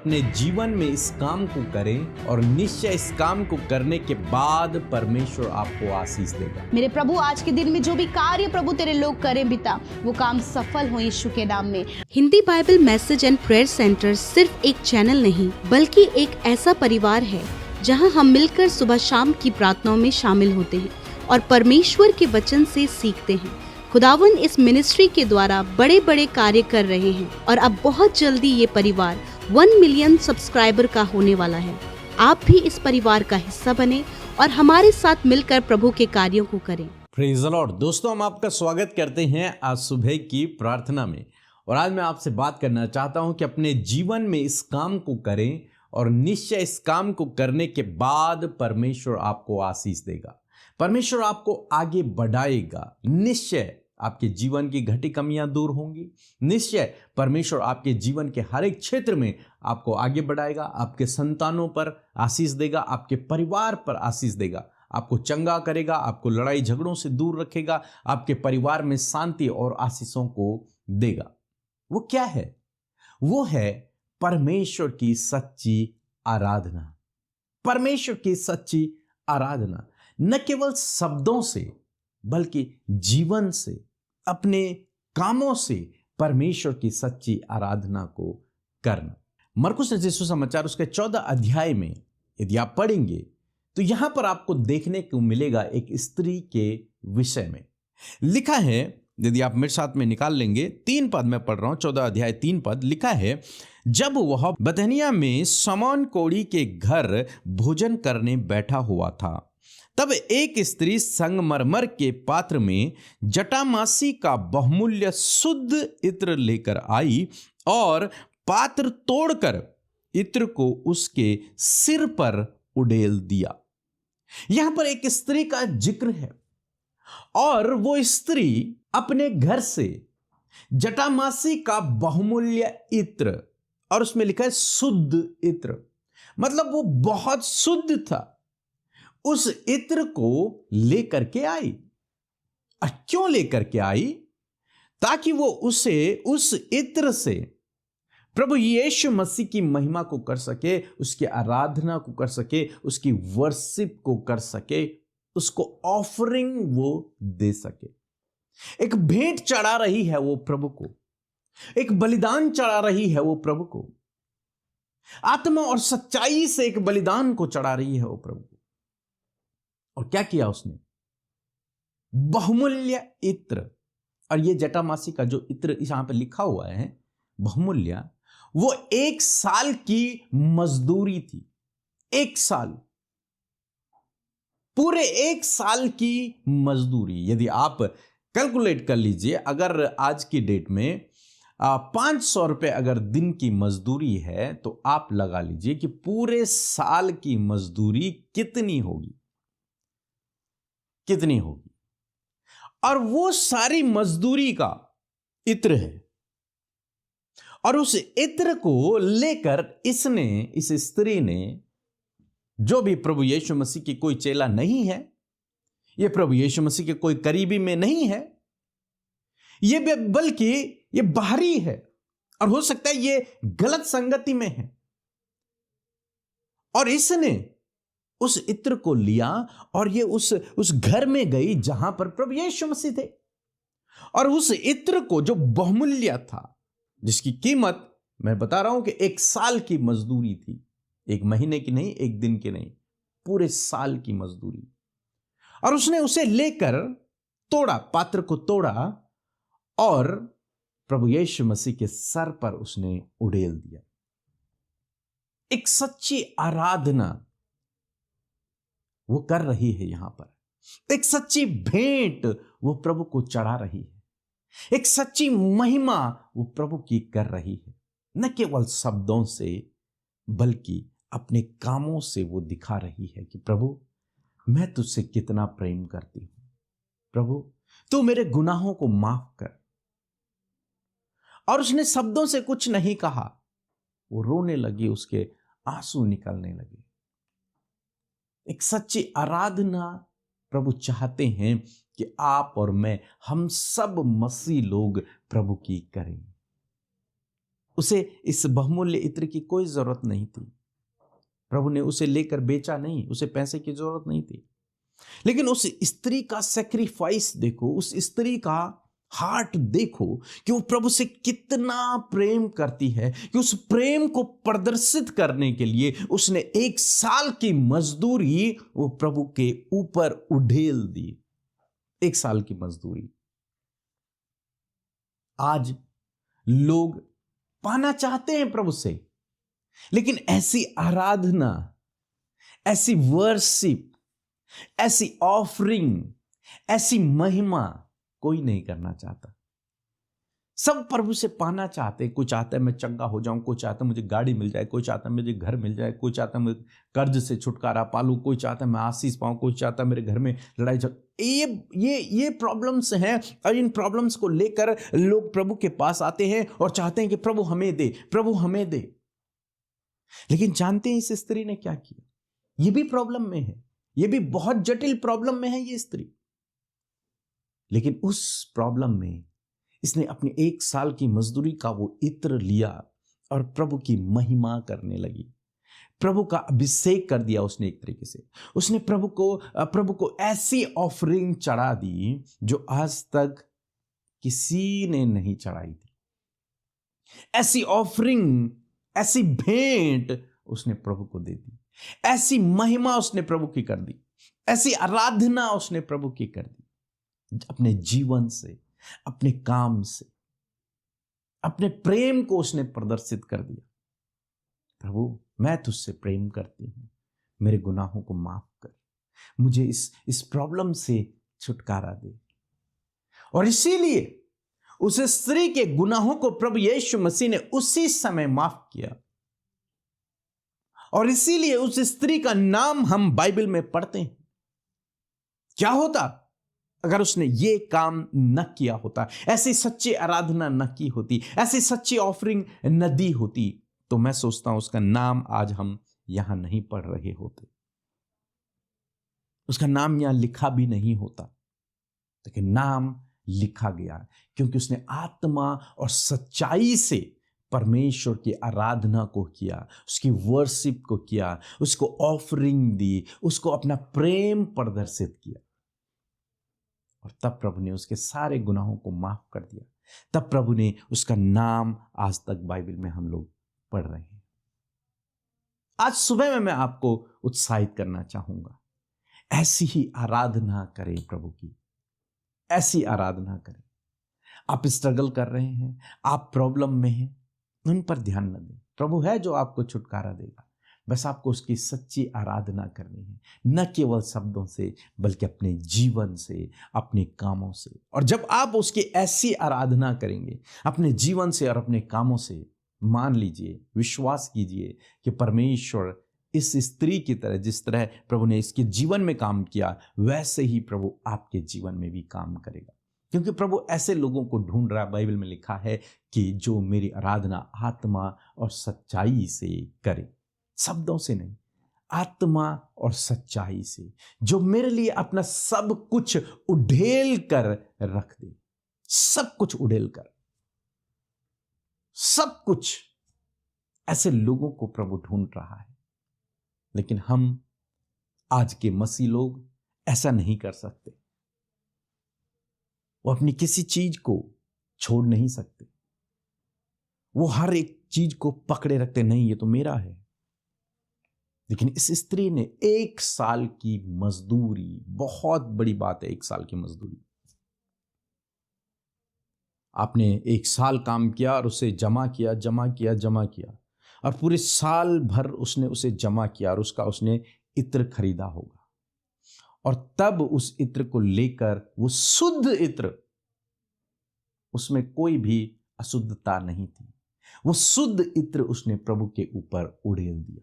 अपने जीवन में इस काम को करें और निश्चय इस काम को करने के बाद परमेश्वर आपको आशीष देगा। मेरे प्रभु, आज के दिन में जो भी कार्य प्रभु तेरे लोग करें पिता, वो काम सफल हो यीशु के नाम में। Hindi Bible message and prayer centre सिर्फ एक चैनल नहीं बल्कि एक ऐसा परिवार है जहां हम मिलकर सुबह शाम की प्रार्थनाओं में शामिल होते हैं और परमेश्वर के वचन से सीखते हैं। खुदावन इस मिनिस्ट्री के द्वारा बड़े बड़े कार्य कर रहे हैं और अब बहुत जल्दी ये परिवार 1 मिलियन सब्सक्राइबर का होने वाला है। आप भी इस परिवार का हिस्सा बने और हमारे साथ मिलकर प्रभु के कार्यों को करें। Praise the Lord. दोस्तों, हम आपका स्वागत करते हैं आज सुबह की प्रार्थना में। और आज मैं आपसे बात करना चाहता हूं कि अपने जीवन में इस काम को करें और निश्चय इस काम को करने के बाद परमेश्वर आपको आशीष देगा। परमेश्वर आपको आगे बढ़ाएगा। निश्चय आपके जीवन की घटी कमियां दूर होंगी। निश्चय परमेश्वर आपके जीवन के हर एक क्षेत्र में आपको आगे बढ़ाएगा। आपके संतानों पर आशीष देगा, आपके परिवार पर आशीष देगा, आपको चंगा करेगा, आपको लड़ाई झगड़ों से दूर रखेगा, आपके परिवार में शांति और आशीषों को देगा। वो क्या है? वो है परमेश्वर की सच्ची आराधना। परमेश्वर की सच्ची आराधना न केवल शब्दों से बल्कि जीवन से, अपने कामों से परमेश्वर की सच्ची आराधना को करना। मरकुस रचित सुसमाचार उसके 14 अध्याय में यदि आप पढ़ेंगे तो यहां पर आपको देखने को मिलेगा एक स्त्री के विषय में लिखा है। यदि आप मेरे साथ में निकाल लेंगे, 3 पद में पढ़ रहा हूं, 14 अध्याय 3 पद लिखा है। जब वह बथनिया में शमौन कोढ़ी के घर भोजन करने बैठा हुआ था, तब एक स्त्री संगमरमर के पात्र में जटामासी का बहुमूल्य शुद्ध इत्र लेकर आई और पात्र तोड़कर इत्र को उसके सिर पर उड़ेल दिया। यहां पर एक स्त्री का जिक्र है और वो स्त्री अपने घर से जटामासी का बहुमूल्य इत्र, और उसमें लिखा है शुद्ध इत्र, मतलब वो बहुत शुद्ध था, उस इत्र को लेकर के आई। और क्यों लेकर के आई? ताकि वो उस इत्र से प्रभु यीशु मसीह की महिमा को कर सके, उसकी आराधना को कर सके, उसकी वर्शिप को कर सके, उसको ऑफरिंग वो दे सके। एक भेंट चढ़ा रही है वो प्रभु को, एक बलिदान चढ़ा रही है वो प्रभु को, आत्मा और सच्चाई से एक बलिदान को चढ़ा रही है वो प्रभु को। और क्या किया उसने? बहुमूल्य इत्र। और ये जटामासी का जो इत्र यहां पर लिखा हुआ है बहुमूल्य, वो 1 साल की मजदूरी थी। 1 साल, पूरे 1 साल की मजदूरी। यदि आप कैलकुलेट कर लीजिए, अगर आज की डेट में 500 रुपए अगर दिन की मजदूरी है तो आप लगा लीजिए कि पूरे साल की मजदूरी कितनी होगी। और वो सारी मजदूरी का इत्र है। और उस इत्र को लेकर इस स्त्री ने, जो भी प्रभु यीशु मसीह की कोई चेला नहीं है, ये प्रभु यीशु मसीह के कोई करीबी में नहीं है, ये बल्कि ये बाहरी है, और हो सकता है ये गलत संगति में है, और इसने उस इत्र को लिया और ये उस घर में गई जहां पर प्रभु यीशु मसीह थे। और उस इत्र को, जो बहुमूल्य था, जिसकी कीमत मैं बता रहा हूं कि 1 साल की मजदूरी थी, 1 महीने की नहीं, 1 दिन की नहीं, पूरे साल की मजदूरी। और उसने उसे लेकर तोड़ा, पात्र को तोड़ा और प्रभु यीशु मसीह के सर पर उसने उड़ेल दिया। एक सच्ची आराधना वो कर रही है यहां पर। एक सच्ची भेंट वो प्रभु को चढ़ा रही है। एक सच्ची महिमा वो प्रभु की कर रही है। न केवल शब्दों से बल्कि अपने कामों से वो दिखा रही है कि प्रभु, मैं तुझसे कितना प्रेम करती हूं। प्रभु, तू मेरे गुनाहों को माफ कर। और उसने शब्दों से कुछ नहीं कहा, वो रोने लगी, उसके आंसू निकलने लगे। एक सच्ची आराधना प्रभु चाहते हैं कि आप और मैं, हम सब मसीह लोग प्रभु की करें। उसे इस बहुमूल्य इत्र की कोई जरूरत नहीं थी। प्रभु ने उसे लेकर बेचा नहीं, उसे पैसे की जरूरत नहीं थी। लेकिन उस स्त्री का सेक्रीफाइस देखो, उस स्त्री का हार्ट देखो कि वो प्रभु से कितना प्रेम करती है, कि उस प्रेम को प्रदर्शित करने के लिए उसने 1 साल की मजदूरी वो प्रभु के ऊपर उड़ेल दी। 1 साल की मजदूरी। आज लोग पाना चाहते हैं प्रभु से, लेकिन ऐसी आराधना, ऐसी वर्शिप, ऐसी ऑफरिंग, ऐसी महिमा कोई नहीं करना चाहता। सब प्रभु से पाना चाहते। कोई चाहता है मैं चंगा हो जाऊं, कोई चाहता है मुझे गाड़ी मिल जाए, कोई चाहता है मुझे घर मिल जाए, कोई चाहता है मैं कर्ज से छुटकारा पालूं, कोई चाहता है मैं आशीष पाऊं, कोई चाहता है मेरे घर में लड़ाई झगड़ा। ये प्रॉब्लम्स हैं, और इन प्रॉब्लम्स को लेकर लोग प्रभु के पास आते हैं और चाहते हैं कि प्रभु हमें दे, प्रभु हमें दे। लेकिन जानते हैं इस स्त्री ने क्या किया? ये भी प्रॉब्लम में है, ये भी बहुत जटिल प्रॉब्लम में है ये स्त्री। लेकिन उस प्रॉब्लम में इसने अपनी 1 साल की मजदूरी का वो इत्र लिया और प्रभु की महिमा करने लगी। प्रभु का अभिषेक कर दिया उसने। एक तरीके से उसने प्रभु को ऐसी ऑफरिंग चढ़ा दी जो आज तक किसी ने नहीं चढ़ाई थी। ऐसी ऑफरिंग, ऐसी भेंट उसने प्रभु को दे दी, ऐसी महिमा उसने प्रभु की कर दी, ऐसी आराधना उसने प्रभु की कर दी। अपने जीवन से, अपने काम से, अपने प्रेम को उसने प्रदर्शित कर दिया। प्रभु मैं तुझसे प्रेम करती हूं, मेरे गुनाहों को माफ कर, मुझे इस प्रॉब्लम से छुटकारा दे। और इसीलिए उस स्त्री के गुनाहों को प्रभु यीशु मसीह ने उसी समय माफ किया। और इसीलिए उस स्त्री का नाम हम बाइबल में पढ़ते हैं। क्या होता अगर उसने ये काम न किया होता, ऐसी सच्ची आराधना न की होती, ऐसी सच्ची ऑफरिंग न दी होती, तो मैं सोचता हूं उसका नाम आज हम यहां नहीं पढ़ रहे होते, उसका नाम यहां लिखा भी नहीं होता। लेकिन नाम लिखा गया क्योंकि उसने आत्मा और सच्चाई से परमेश्वर की आराधना को किया, उसकी वर्शिप को किया, उसको ऑफरिंग दी, उसको अपना प्रेम प्रदर्शित किया। और तब प्रभु ने उसके सारे गुनाहों को माफ कर दिया। तब प्रभु ने उसका नाम आज तक बाइबल में हम लोग पढ़ रहे हैं। आज सुबह में मैं आपको उत्साहित करना चाहूंगा, ऐसी ही आराधना करें प्रभु की, ऐसी आराधना करें। आप स्ट्रगल कर रहे हैं, आप प्रॉब्लम में हैं, उन पर ध्यान न दें। प्रभु है जो आपको छुटकारा देगा, बस आपको उसकी सच्ची आराधना करनी है, न केवल शब्दों से बल्कि अपने जीवन से, अपने कामों से। और जब आप उसकी ऐसी आराधना करेंगे अपने जीवन से और अपने कामों से, मान लीजिए, विश्वास कीजिए कि परमेश्वर इस स्त्री की तरह, जिस तरह प्रभु ने इसके जीवन में काम किया, वैसे ही प्रभु आपके जीवन में भी काम करेगा। क्योंकि प्रभु ऐसे लोगों को ढूंढ रहा है। बाइबल में लिखा है कि जो मेरी आराधना आत्मा और सच्चाई से करे, शब्दों से नहीं, आत्मा और सच्चाई से, जो मेरे लिए अपना सब कुछ उड़ेल कर रख दे, सब कुछ उड़ेल कर, सब कुछ। ऐसे लोगों को प्रभु ढूंढ रहा है। लेकिन हम आज के मसीह लोग ऐसा नहीं कर सकते। वो अपनी किसी चीज को छोड़ नहीं सकते। वो हर एक चीज को पकड़े रखते, नहीं ये तो मेरा है। लेकिन इस स्त्री ने 1 साल की मजदूरी, बहुत बड़ी बात है 1 साल की मजदूरी। आपने 1 साल काम किया और उसे जमा किया और पूरे साल भर उसने उसे जमा किया और उसने इत्र खरीदा होगा। और तब उस इत्र को लेकर, वो शुद्ध इत्र, उसमें कोई भी अशुद्धता नहीं थी, वो शुद्ध इत्र उसने प्रभु के ऊपर उड़ेल दिया,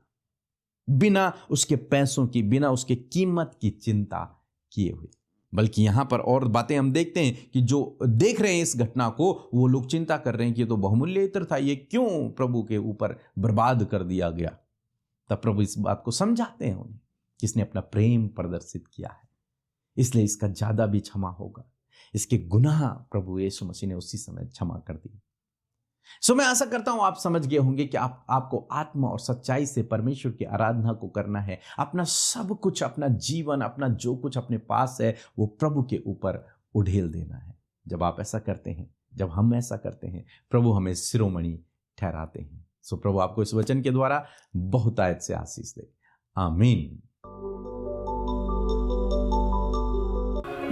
बिना उसके पैसों की, बिना उसके कीमत की चिंता किए हुए। बल्कि यहां पर और बातें हम देखते हैं कि जो देख रहे हैं इस घटना को, वो लोग चिंता कर रहे हैं कि ये तो बहुमूल्य इत्र था, ये क्यों प्रभु के ऊपर बर्बाद कर दिया गया। तब प्रभु इस बात को समझाते हैं उन्हें, इसने अपना प्रेम प्रदर्शित किया है, इसलिए इसका ज्यादा भी क्षमा होगा। इसके गुनाह प्रभु यीशु मसीह ने उसी समय क्षमा कर दिए। सो मैं आशा करता हूं आप समझ गए होंगे कि आपको आत्मा और सच्चाई से परमेश्वर की आराधना को करना है। अपना सब कुछ, अपना जीवन, अपना जो कुछ अपने पास है वो प्रभु के ऊपर उड़ेल देना है। जब आप ऐसा करते हैं, जब हम ऐसा करते हैं, प्रभु हमें शिरोमणि ठहराते हैं। सो प्रभु आपको इस वचन के द्वारा बहुतायत से आशीष दे। आमीन।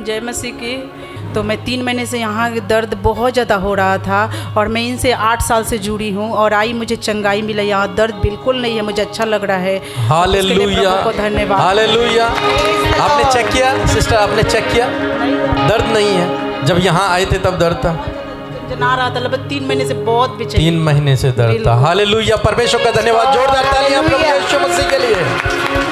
जय मसीह की। तो मैं 3 महीने से यहाँ दर्द बहुत ज़्यादा हो रहा था और मैं इनसे 8 साल से जुड़ी हूँ और आई मुझे चंगाई मिला। यहाँ दर्द बिल्कुल नहीं है, मुझे अच्छा लग रहा है। हालेलुया, प्रभु को धन्यवाद। हालेलुया। आपने चेक किया सिस्टर, आपने चेक किया? दर्द नहीं है। जब यहाँ आए थे तब दर्द था, जना रहा था। लगभग 3 महीने से बहुत बेचैन। 3 महीने से दर्द था। हालेलुया, परमेश्वर का धन्यवाद। जोरदार तालियां प्रभु यीशु मसीह के लिए।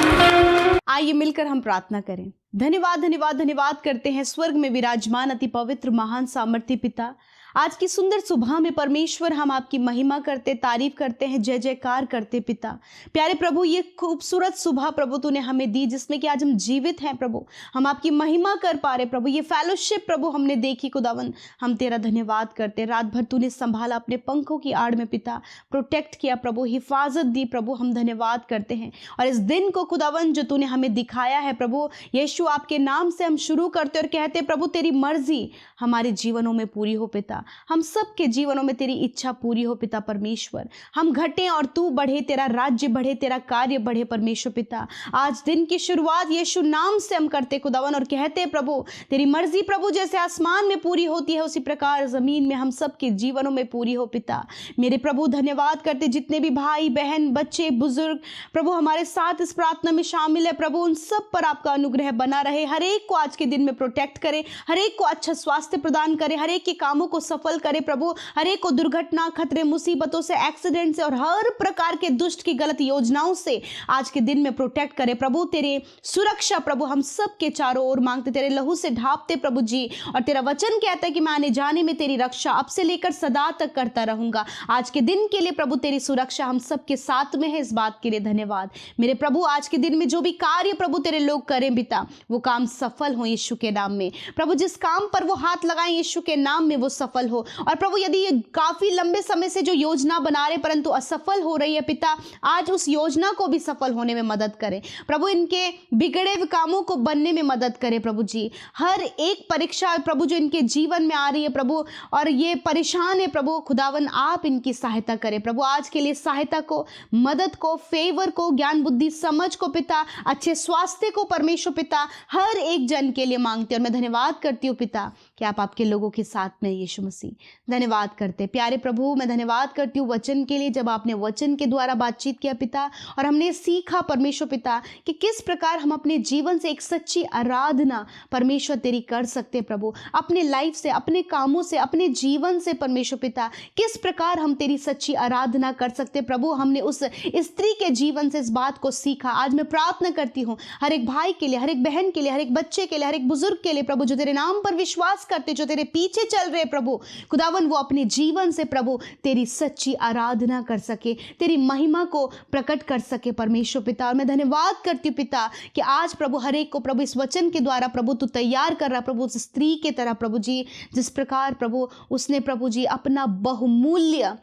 आइए मिलकर हम प्रार्थना करें। धन्यवाद धन्यवाद धन्यवाद करते हैं स्वर्ग में विराजमान अति पवित्र महान सामर्थी पिता। आज की सुंदर सुबह में परमेश्वर हम आपकी महिमा करते, तारीफ करते हैं, जय जयकार करते पिता। प्यारे प्रभु, ये खूबसूरत सुबह प्रभु तूने हमें दी जिसमें कि आज हम जीवित हैं प्रभु, हम आपकी महिमा कर पा रहे प्रभु। ये फेलोशिप प्रभु हमने देखी खुदावन, हम तेरा धन्यवाद करते। रात भर तूने संभाला अपने पंखों की आड़ में पिता, प्रोटेक्ट किया प्रभु, हिफाजत दी प्रभु, हम धन्यवाद करते हैं। और इस दिन को खुदावन जो तूने हमें दिखाया है प्रभु यीशु, आपके नाम से हम शुरू करते और कहते प्रभु तेरी मर्जी हमारे जीवनों में पूरी हो पिता। हम सब के जीवनों में तेरी इच्छा पूरी हो पिता परमेश्वर। हम घटें और तू बढ़े, तेरा राज्य बढ़े, तेरा कार्य बढ़े परमेश्वर पिता। आज दिन की शुरुआत यीशु नाम से हम करते खुदावन और कहते प्रभु तेरी मर्जी प्रभु जैसे आसमान में पूरी होती है उसी प्रकार जमीन में हम सब के जीवनों में पूरी हो पिता। मेरे प्रभु धन्यवाद करते जितने भी भाई बहन बच्चे बुजुर्ग प्रभु हमारे साथ इस प्रार्थना में शामिल है प्रभु, उन सब पर आपका अनुग्रह बना रहे। हर एक को आज के दिन में प्रोटेक्ट करे, हर एक को अच्छा स्वास्थ्य प्रदान करे, हर एक के कामों को सफल करे प्रभु, हर एक को दुर्घटना खतरे मुसीबतों से एक्सीडेंट से और हर प्रकार के दुष्ट की गलत योजनाओं से आज के दिन में प्रोटेक्ट करे प्रभु। तेरे सुरक्षा प्रभु हम सब के चारों ओर मांगते, तेरे लहू से ढांपते प्रभु जी। और तेरा वचन कहता है कि मैं आने जाने में तेरी रक्षा अब से लेकर सदा तक करता रहूंगा। आज के दिन के लिए प्रभु तेरी सुरक्षा हम सब के साथ में है, इस बात के लिए धन्यवाद। मेरे प्रभु आज के दिन में जो भी कार्य प्रभु तेरे लोग करें पिता वो काम सफल हो यीशु के नाम में प्रभु। जिस काम पर वो हाथ लगाएं यीशु के नाम में वो सफल हो। और प्रभु यदि ये काफी लंबे समय से जो योजना बना रहे परंतु असफल हो रही है पिता, आज उस योजना को भी सफल होने में मदद करें प्रभु, इनके बिगड़े हुए कामों को बनने में मदद करें प्रभु जी। हर एक परीक्षा प्रभु जो इनके जीवन में आ रही है प्रभु और ये परेशान है प्रभु खुदावन, आप इनकी सहायता करें प्रभु। आज के लिए सहायता को, मदद को, फेवर को, ज्ञान बुद्धि समझ को पिता, अच्छे स्वास्थ्य को परमेश्वर पिता हर एक जन के लिए मांगते। और मैं धन्यवाद करती हूँ पिता कि आप आपके लोगों के साथ में यीशु मसीह। धन्यवाद करते प्यारे प्रभु, मैं धन्यवाद करती हूँ वचन के लिए, जब आपने वचन के द्वारा बातचीत किया पिता और हमने सीखा परमेश्वर पिता कि किस प्रकार हम अपने जीवन से एक सच्ची आराधना परमेश्वर तेरी कर सकते प्रभु, अपने लाइफ से, अपने कामों से, अपने जीवन से परमेश्वर पिता किस प्रकार हम तेरी सच्ची आराधना कर सकते प्रभु। हमने उस स्त्री के जीवन से इस बात को सीखा। आज मैं प्रार्थना करती हूँ हर एक भाई के लिए, हर एक बहन के लिए, हर एक बच्चे के लिए, हर एक बुजुर्ग के लिए प्रभु, जो तेरे नाम पर विश्वास करते, जो तेरे पीछे चल रहे प्रभु खुदावन, वो अपने जीवन से प्रभु तेरी सच्ची आराधना कर सके, तेरी महिमा को प्रकट कर सके परमेश्वर पिता। और मैं धन्यवाद करती हूँ पिता कि आज प्रभु हर एक को प्रभु इस वचन के द्वारा प्रभु तू तैयार कर रहा प्रभु, उस स्त्री के तरह प्रभु जी, जिस प्रकार प्रभु उसने प्रभु जी अपना बहुमूल्य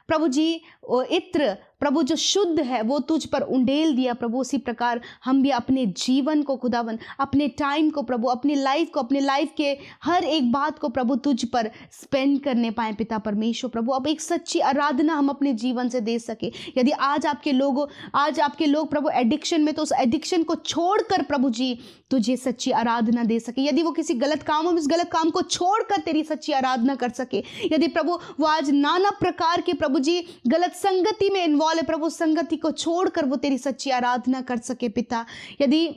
प्रभु जी इत्र प्रभु जो शुद्ध है वो तुझ पर उंडेल दिया प्रभु, उसी प्रकार हम भी अपने जीवन को खुदावन, अपने टाइम को प्रभु, अपनी लाइफ को, अपने लाइफ के हर एक बात को प्रभु तुझ पर स्पेंड करने पाए पिता परमेश्वर प्रभु। अब एक सच्ची आराधना हम अपने जीवन से दे सके। यदि आज आपके लोग प्रभु एडिक्शन में, तो उस एडिक्शन को छोड़कर प्रभु जी तुझे सच्ची आराधना दे सके। यदि वो किसी गलत काम में, उस गलत काम को छोड़कर तेरी सच्ची आराधना कर सके। यदि प्रभु वो आज नाना प्रकार के प्रभु जी गलत संगति में इन्वॉल्व है प्रभु, संगति को छोड़कर वो तेरी सच्ची आराधना कर सके पिता। यदि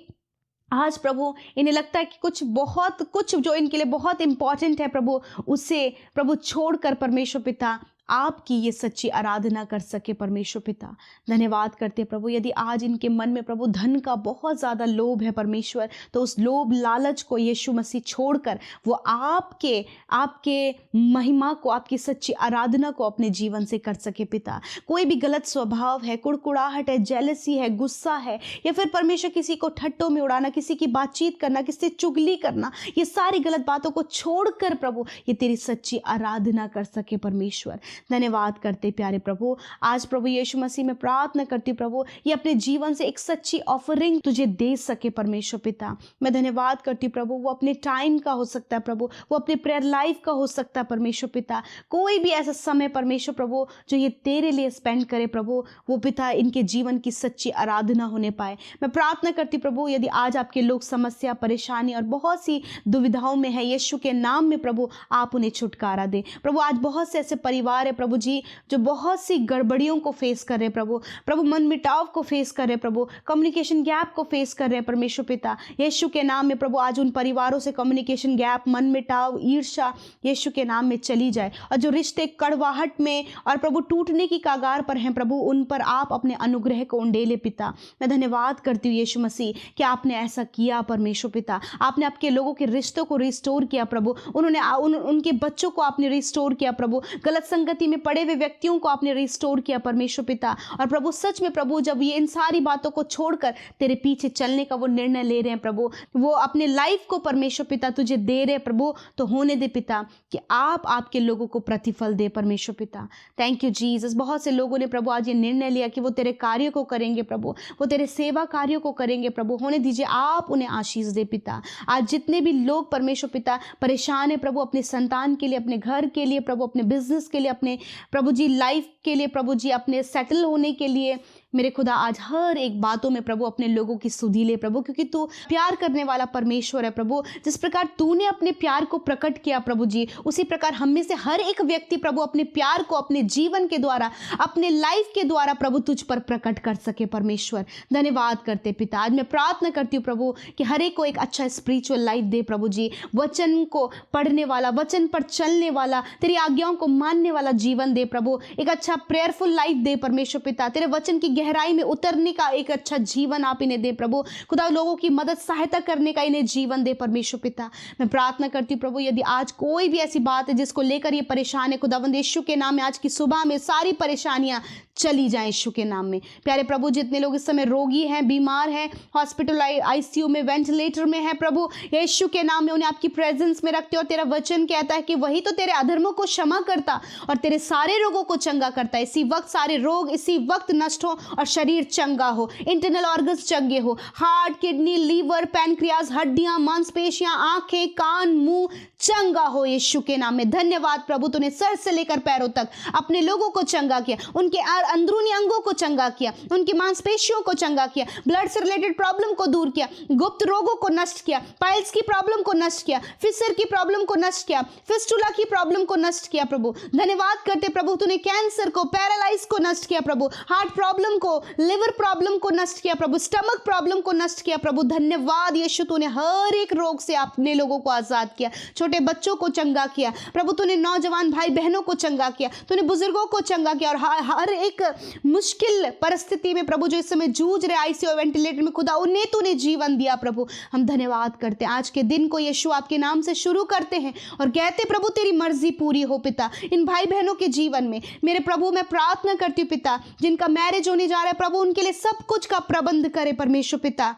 आज प्रभु इन्हें लगता है कि कुछ जो इनके लिए बहुत इंपॉर्टेंट है प्रभु, उससे प्रभु छोड़कर परमेश्वर पिता आपकी ये सच्ची आराधना कर सके परमेश्वर पिता। धन्यवाद करते प्रभु। यदि आज इनके मन में प्रभु धन का बहुत ज़्यादा लोभ है परमेश्वर, तो उस लोभ लालच को यीशु मसीह छोड़कर वो आपके महिमा को, आपकी सच्ची आराधना को अपने जीवन से कर सके पिता। कोई भी गलत स्वभाव है, कुड़कुड़ाहट है, जेलसी है, गुस्सा है, या फिर परमेश्वर किसी को ठट्टों में उड़ाना, किसी की बातचीत करना, किसी से चुगली करना, ये सारी गलत बातों को छोड़कर प्रभु ये तेरी सच्ची आराधना कर सके परमेश्वर। धन्यवाद करते प्यारे प्रभु। आज प्रभु यीशु मसीह में प्रार्थना करती हूँ प्रभु, ये अपने जीवन से एक सच्ची ऑफरिंग तुझे दे सके परमेश्वर पिता। मैं धन्यवाद करती हूँ प्रभु, वो अपने टाइम का हो सकता है प्रभु, वो अपने प्रेयर लाइफ का हो सकता है परमेश्वर पिता। कोई भी ऐसा समय परमेश्वर प्रभु जो ये तेरे लिए स्पेंड करे प्रभु, वो पिता इनके जीवन की सच्ची आराधना होने पाए। मैं प्रार्थना करती प्रभु, यदि आज आपके लोग समस्या, परेशानी और बहुत सी दुविधाओं में है, यीशु के नाम में प्रभु आप उन्हें छुटकारा दे प्रभु। आज बहुत से ऐसे परिवार है प्रभु जी जो बहुत सी गड़बड़ियों को फेस कर रहे हैं प्रभु, मन मिटाव को फेस कर रहे हैं प्रभु, कम्युनिकेशन गैप को फेस कर रहे हैं परमेश्वर पिता। यीशु के नाम में प्रभु आज उन परिवारों से कम्युनिकेशन गैप, मन मिटाव, ईर्ष्या यीशु के नाम में चली जाए, और जो रिश्ते कड़वाहट में और प्रभु टूटने की कगार पर हैं प्रभु, उन पर आप अपने अनुग्रह को उंडेले पिता। मैं धन्यवाद करती हूँ यीशु मसीह कि आपने ऐसा किया परमेश्वर पिता। आपने आपके लोगों के रिश्तों को रिस्टोर किया प्रभु, उन्होंने उनके बच्चों को आपने रिस्टोर किया प्रभु, गलत संगति में पड़े हुए व्यक्तियों को आपने रिस्टोर किया परमेश्वर पिता। और प्रभु सच में प्रभु जब ये इन सारी बातों को छोड़कर तेरे पीछे चलने का वो निर्णय ले रहे हैं प्रभु, वो अपने लाइफ को परमेश्वर पिता तुझे दे रहे हैं प्रभु, तो होने दे पिता कि आप आपके लोगों को प्रतिफल दे परमेश्वर पिता। Thank you Jesus. बहुत से लोगों ने प्रभु आज ये निर्णय लिया कि वो तेरे कार्यों को करेंगे प्रभु, वो तेरे सेवा कार्यों को करेंगे प्रभु, होने दीजिए आप उन्हें आशीष दे पिता। आज जितने भी लोग परमेश्वर पिता परेशान है प्रभु, अपने संतान के लिए, अपने घर के लिए प्रभु, अपने बिजनेस के लिए, अपने प्रभु जी लाइफ के लिए प्रभु जी, अपने सेटल होने के लिए, मेरे खुदा आज हर एक बातों में प्रभु अपने लोगों की सुधि ले प्रभु, क्योंकि तू प्यार करने वाला परमेश्वर है प्रभु। जिस प्रकार तूने अपने प्यार को प्रकट किया प्रभु जी, उसी प्रकार हम में से हर एक व्यक्ति प्रभु अपने प्यार को अपने जीवन के द्वारा, अपने लाइफ के द्वारा प्रभु तुझ पर प्रकट कर सके परमेश्वर। धन्यवाद करते पिता। आज मैं प्रार्थना करती हूँ प्रभु कि हर एक को एक अच्छा स्पिरिचुअल लाइफ दे प्रभु जी, वचन को पढ़ने वाला, वचन पर चलने वाला, तेरी आज्ञाओं को मानने वाला जीवन दे प्रभु, एक अच्छा प्रेयरफुल लाइफ दे परमेश्वर पिता। तेरे वचन की गहराई में उतरने का एक अच्छा जीवन आप इन्हें दे प्रभु खुदा, लोगों की मदद सहायता करने का इन्हें जीवन दे परमेश्वर पिता। मैं प्रार्थना करती हूँ प्रभु, यदि आज कोई भी ऐसी बात है जिसको लेकर ये परेशान है खुदावंद यीशु के नाम में, आज की सुबह में सारी परेशानियां चली जाए यीशु के नाम में। प्यारे प्रभु, जितने लोग इस समय रोगी हैं, बीमार हैं, हॉस्पिटल आईसीयू में, वेंटिलेटर में है प्रभु, यीशु के नाम में उन्हें आपकी प्रेजेंस में रखते हो। तेरा वचन कहता है कि वही तो तेरे अधर्मों को क्षमा करता और तेरे सारे रोगों को चंगा करता है। इसी वक्त सारे रोग इसी वक्त नष्ट हो और शरीर चंगा हो, इंटरनल ऑर्गन्स चंगे हो, हार्ट, किडनी, लीवर, पैनक्रियाज, हड्डियां, मांसपेशियां, आंखें, कान, मुंह चंगा हो यीशु के नाम में। धन्यवाद प्रभु, तूने सर से लेकर पैरों तक अपने लोगों को चंगा किया, उनके अंदरूनी अंगों को चंगा किया, उनकी मांसपेशियों को चंगा किया, ब्लड से रिलेटेड प्रॉब्लम को दूर किया, गुप्त रोगों को नष्ट किया, पाइल्स की प्रॉब्लम को नष्ट किया, फिशर की प्रॉब्लम को नष्ट किया, फिस्टुला की प्रॉब्लम को नष्ट किया प्रभु। धन्यवाद करते प्रभु, तूने कैंसर को, पैरालाइज को नष्ट किया प्रभु, हार्ट प्रॉब्लम को, लिवर प्रॉब्लम को नष्ट किया प्रभु, स्टमक प्रॉब्लम को नष्ट किया प्रभु। धन्यवाद यीशु, तूने हर एक रोग से अपने लोगों को आजाद किया, छोटे बच्चों को चंगा किया प्रभु, तूने नौजवान भाई बहनों को चंगा किया, तूने बुजुर्गों को चंगा किया, और हर एक मुश्किल परिस्थिति में प्रभु जो इस समय जूझ रहे आईसीयू वेंटिलेटर में खुदा, उन्हें तूने जीवन दिया प्रभु। हम धन्यवाद करते हैं। आज के दिन को यीशु आपके नाम से शुरू करते हैं और कहते प्रभु तेरी मर्जी पूरी हो पिता इन भाई बहनों के जीवन में। मेरे प्रभु मैं प्रार्थना करती हूँ पिता, जिनका मैरिज होने जा रहा है प्रभु, उनके लिए सब कुछ का प्रबंध करे परमेश्वर पिता।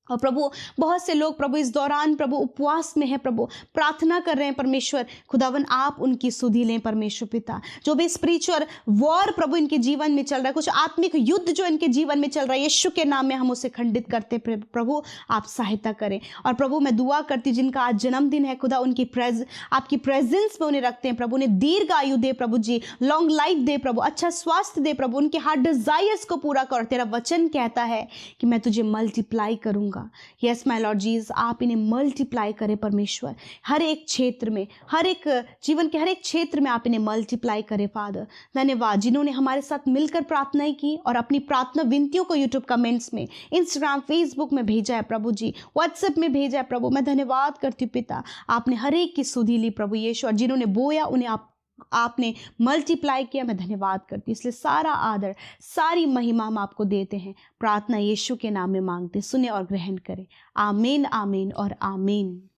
और प्रभु बहुत से लोग प्रभु इस दौरान प्रभु उपवास में है प्रभु, प्रार्थना कर रहे हैं परमेश्वर खुदावन, आप उनकी सुधि लें परमेश्वर पिता। जो भी स्पिरिचुअल वॉर प्रभु इनके जीवन में चल रहा है, कुछ आत्मिक युद्ध जो इनके जीवन में चल रहा है, यीशु के नाम में हम उसे खंडित करते प्रभु, आप सहायता करें। और प्रभु मैं दुआ करती जिनका आज जन्मदिन है खुदा, उनकी आपकी प्रेजेंस में उन्हें रखते हैं प्रभु, उन्हें दीर्घ आयु दे प्रभु जी, लॉन्ग लाइफ दे प्रभु, अच्छा स्वास्थ्य दे प्रभु, उनके हार्ट डिजायर्स को पूरा कर। तेरा वचन कहता है कि मैं तुझे मल्टीप्लाई करूंगा। यस माय लॉर्ड जीसस, आप इन्हें मल्टीप्लाई करें परमेश्वर, हर एक क्षेत्र में, हर एक जीवन के हर एक क्षेत्र में आप इन्हें मल्टीप्लाई करें फादर। धन्यवाद जिन्होंने हमारे साथ मिलकर प्रार्थनाएं की और अपनी प्रार्थना विनतियों को यूट्यूब कमेंट्स में, इंस्टाग्राम, फेसबुक में भेजा है प्रभु जी, व्हाट्सएप में भेजा है प्रभु। मैं धन्यवाद करती हूँ पिता, आपने हर एक की सुधि ली प्रभु यीशु, और जिन्होंने बोया उन्हें आपने मल्टीप्लाई किया। मैं धन्यवाद करती हूँ, इसलिए सारा आदर, सारी महिमा हम आपको देते हैं। प्रार्थना यीशु के नाम में मांगते, सुने और ग्रहण करें। आमीन, आमीन और आमीन।